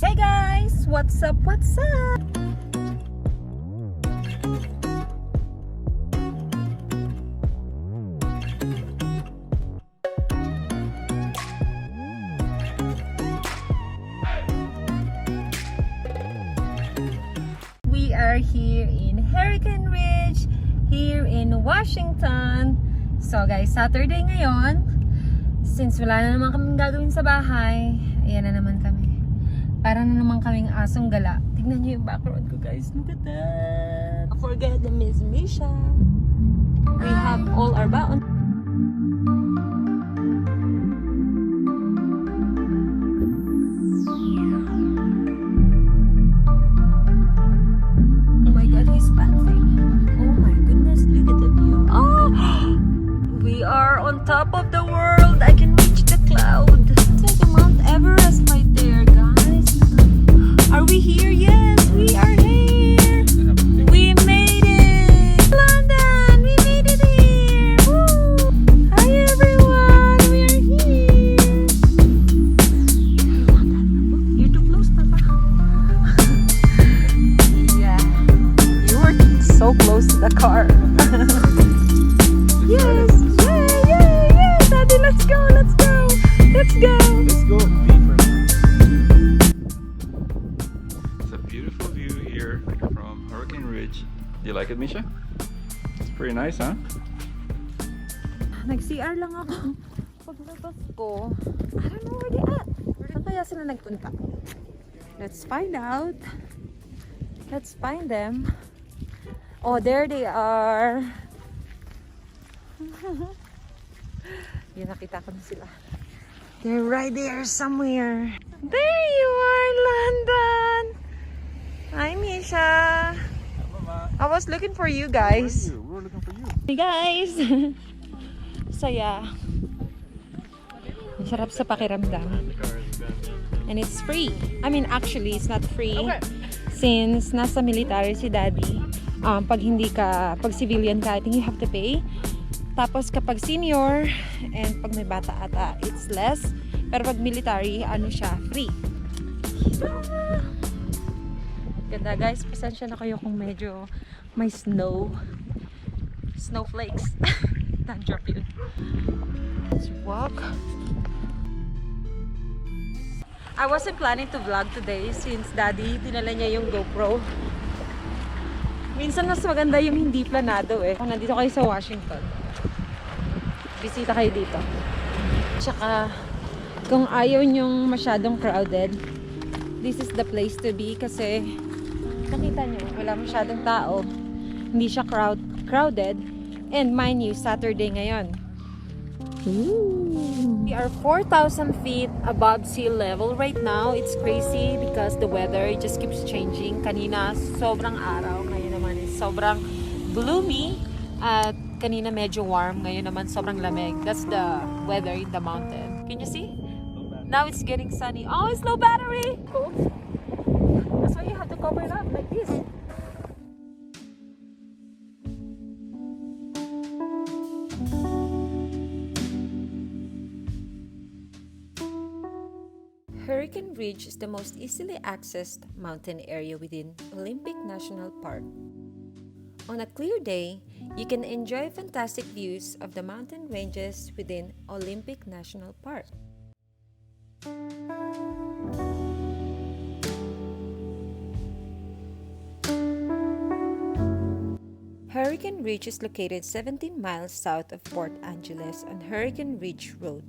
Hey guys! What's up? What's up? We are here in Hurricane Ridge, here in Washington. So guys, Saturday ngayon. Since wala na naman kaming gagawin sa bahay, ayan na naman kami. Para na naman kaming asong gala. Tignan nyo yung background ko guys. Look at that. Don't forget the Miss Misha. We have all our baon. Oh my god, he's panting. Oh my goodness, look at the view. Oh! We are on top of the world. I can reach the cloud. It's like Mount Everest right there, guys. Are we here? Yes, we are here. We made it. London, we made it here. Woo. Hi everyone, we are here. You're too close, Papa. Yeah, you were so close to the car. Yes. Daddy, let's go, let's go, let's go. Let's go deeper. It's a beautiful view here from Hurricane Ridge. Do you like it, Misha? It's pretty nice, huh? Nag-CR lang ako. Paglabas ko, I don't know where they at. Saan kaya sila nagpunta? Let's find out. Let's find them. Oh, there they are. Yun, nakita ko na sila. They're right there somewhere. There you are, London! Hi, Misha! I was looking for you guys. We were looking for you. Hey guys! Saya. Masarap sa pakiramdam. And it's free. I mean, actually, it's not free. Since nasa military si Daddy, pag civilian ka, I think you have to pay. Tapos kapag senior and pag may bata ata, it's less. Pero pag military, ano siya, free. Ganda guys, pasensya na kayo kung medyo may snowflakes. Not-drop yun. Let's walk. I wasn't planning to vlog today since Daddy, dinala niya yung GoPro. Minsan mas maganda yung hindi planado eh. Kung nandito kayo sa Washington, bisita kayo dito. Tsaka, kung ayaw nyong masyadong crowded, this is the place to be kasi nakita nyo, wala masyadong tao. Hindi siya crowded. And mind you, Saturday ngayon. Ooh. We are 4,000 feet above sea level right now. It's crazy because the weather just keeps changing. Kanina, sobrang araw. Ngayon naman is sobrang gloomy. At kanina medyo warm. Ngayon naman sobrang lamig. That's the weather in the mountain. Can you see? Now it's getting sunny. Oh, it's low battery! Cool. That's why you have to cover it up like this. Hurricane Ridge is the most easily accessed mountain area within Olympic National Park. On a clear day, you can enjoy fantastic views of the mountain ranges within Olympic National Park. Hurricane Ridge is located 17 miles south of Port Angeles on Hurricane Ridge Road.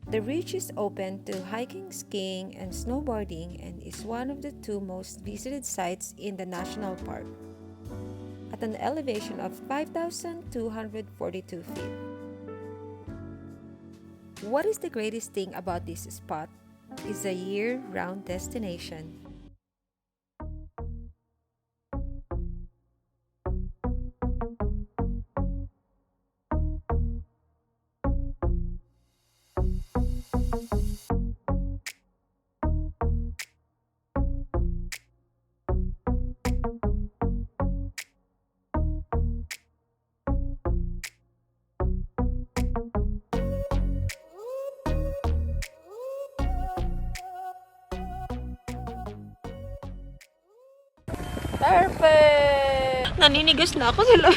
The ridge is open to hiking, skiing, and snowboarding and is one of the two most visited sites in the national park, at an elevation of 5,242 feet. What is the greatest thing about this spot is a year-round destination. Perfect! Naninigas na ako sila.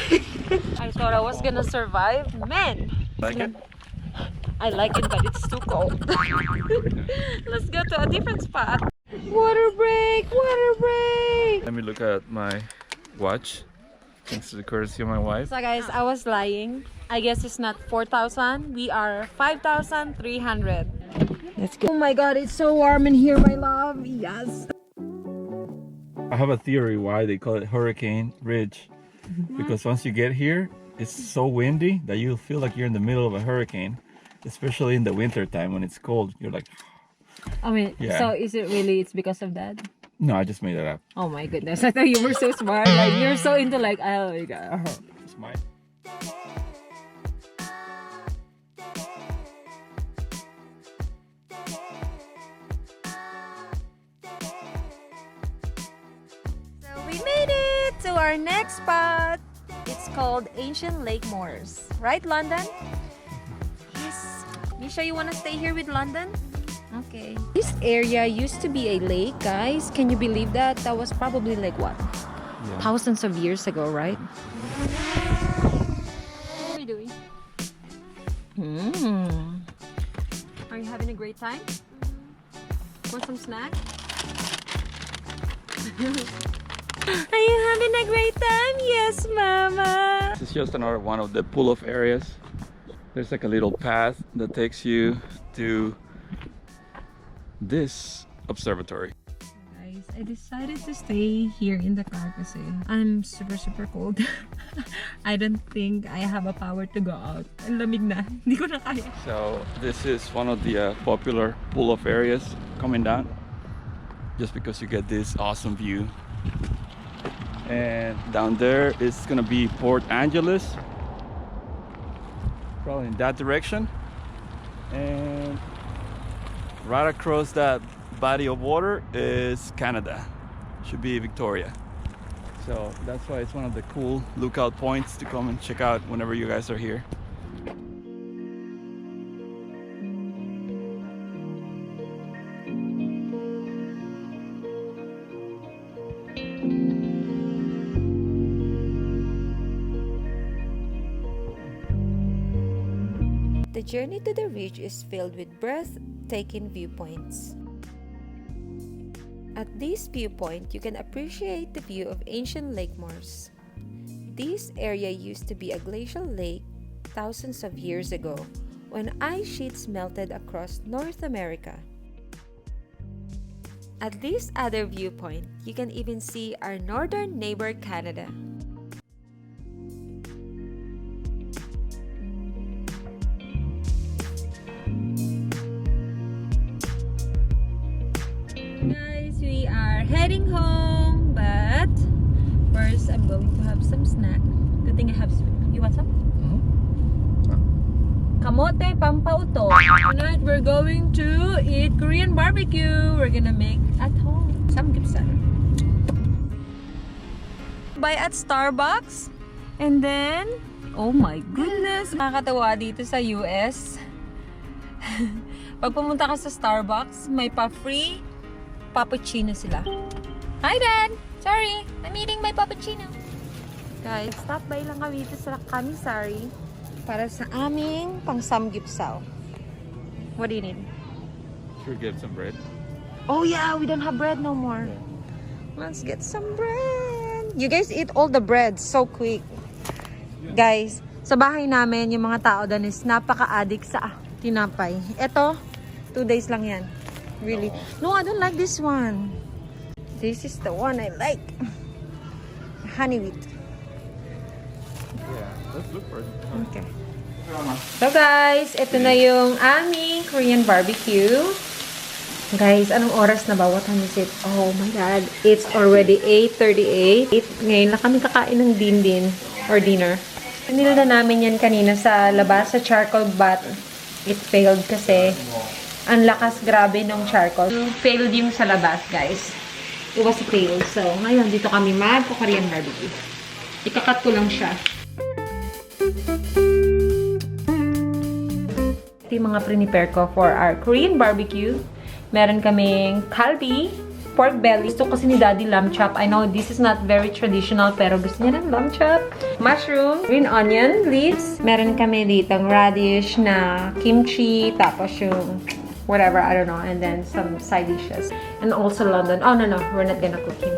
I thought I was gonna survive. Man! Like it? I like it, but it's too cold. Let's go to a different spot. Water break! Water break! Let me look at my watch. Thanks to the courtesy of my wife. So guys, I was lying. I guess it's not 4,000. We are 5,300. Let's go. Oh my god, it's so warm in here, my love. Yes. I have a theory why they call it Hurricane Ridge. Because once you get here, it's so windy that you feel like you're in the middle of a hurricane. Especially in the winter time when it's cold. You're like... I mean, Yeah. so is it really, it's because of that? No, I just made that up. Oh my goodness, I thought you were so smart. Like, you're so into like, oh my god. It's my... So we made it to our next spot. It's called Ancient Lake Moors. Right, London? Yes. Misha, you wanna stay here with London? Okay. This area used to be a lake, guys. Can you believe that? That was probably like what? Yeah. Thousands of years ago, right? What are you doing? Are you having a great time? Want some snack? Are you having a great time? Yes, Mama. This is just another one of the pull-off areas. There's like a little path that takes you to this observatory. Guys, I decided to stay here in the car kasi I'm super cold. I don't think I have a power to go out. Ang lamig na. Hindi ko na kaya. So this is one of the popular pull-off areas coming down. Just because you get this awesome view. And down there is gonna be Port Angeles. Probably in that direction. And right across that body of water is Canada. Should be Victoria. So that's why it's one of the cool lookout points to come and check out whenever you guys are here. The journey to the ridge is filled with breathtaking viewpoints. At this viewpoint, you can appreciate the view of ancient lake moors. This area used to be a glacial lake thousands of years ago when ice sheets melted across North America. At this other viewpoint, you can even see our northern neighbor Canada. Guys, we are heading home, but first I'm going to have some snack. Good thing I have sweet. You want some? Kamote pampauto. Tonight we're going to eat Korean barbecue. We're gonna make at home. Samgyeopsal. Buy at Starbucks. And then, oh my goodness, nakakatawa dito sa US. Pag pumunta ka sa Starbucks, may pa-free cappuccino sila. Hi, Dad! Sorry, I'm eating my cappuccino. Guys, stop by lang kami dito sa Kamisari para sa aming pang samgyeopsal. What do you need? Sure, get some bread. Oh yeah, we don't have bread no more. Let's get some bread. You guys eat all the bread so quick. Guys, sa bahay namin, yung mga tao doon is napaka-addict sa tinapay. Ito, 2 days lang yan. Really. No, I don't like this one. This is the one I like. Honey wheat. Yeah, let's look for it. Okay. So guys, ito na yung aming Korean barbecue. Guys, anong oras na ba? What time is it? Oh my God. It's already 8:38. Ngayon lang kami kakain ng din or dinner. Nilda namin yan kanina sa labas, sa charcoal bath. It failed kasi ang lakas grabe ng charcoal. Failed yung sa labas, guys. It was a fail. So, ngayon, dito kami mag-Korean barbecue. Ikakat ko lang siya. Ito yung mga prepare ko for our Korean barbecue. Meron kaming kalbi, pork belly. Gusto kasi ni Daddy lamb chop. I know this is not very traditional, pero gusto niya ng lamb chop. Mushroom, green onion leaves. Meron kami ditong radish na kimchi, tapos yung whatever, I don't know, and then some side dishes. And also London. Oh, no, we're not gonna cook him.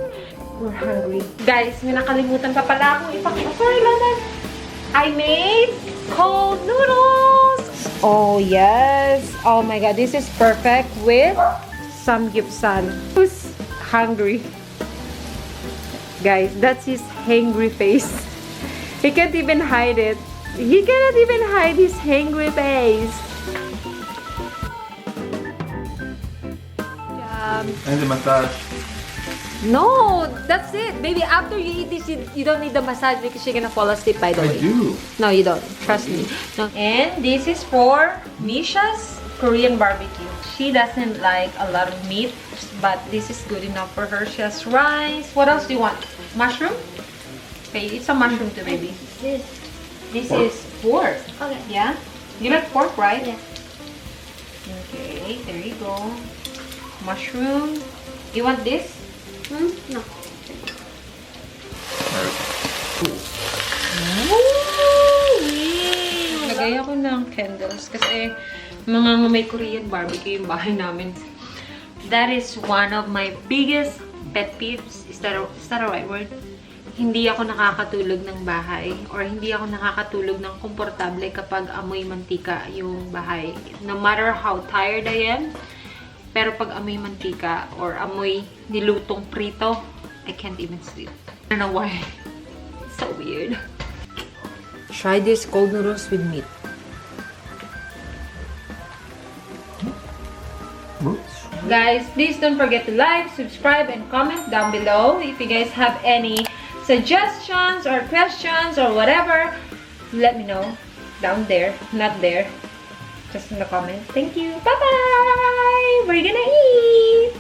We're hungry. Guys, may nakalimutan pa pala akong ipakita. Sorry, London. I made cold noodles. Oh, yes. Oh my God, this is perfect with samgyeopsal. Who's hungry? Guys, that's his hangry face. He can't even hide it. He cannot even hide his hangry face. And the massage. No, that's it. Baby, after you eat this, you don't need the massage because you're gonna fall asleep, by the way. I do. No, you don't. Trust me. No. And this is for Misha's Korean barbecue. She doesn't like a lot of meat, but this is good enough for her. She has rice. What else do you want? Mushroom? Okay, eat some mushroom too, baby. This Pork. is pork. Okay. Yeah? You like pork, right? Yeah. Okay, there you go. Mushroom. You want this? No. Lagay ako ng candles kasi mga may Korean barbecue yung bahay namin. That is one of my biggest pet peeves. Is that a right word? Hindi ako nakakatulog ng bahay or hindi ako nakakatulog ng komportable kapag amoy mantika yung bahay. No matter how tired I am, pero pag amoy mantika or amoy nilutong prito, I can't even sleep. I don't know why. It's so weird. Try this cold noodles with meat. Guys, please don't forget to like, subscribe, and comment down below. If you guys have any suggestions or questions or whatever, let me know down there, not there. Just in the comments. Thank you. Bye-bye! We're gonna eat!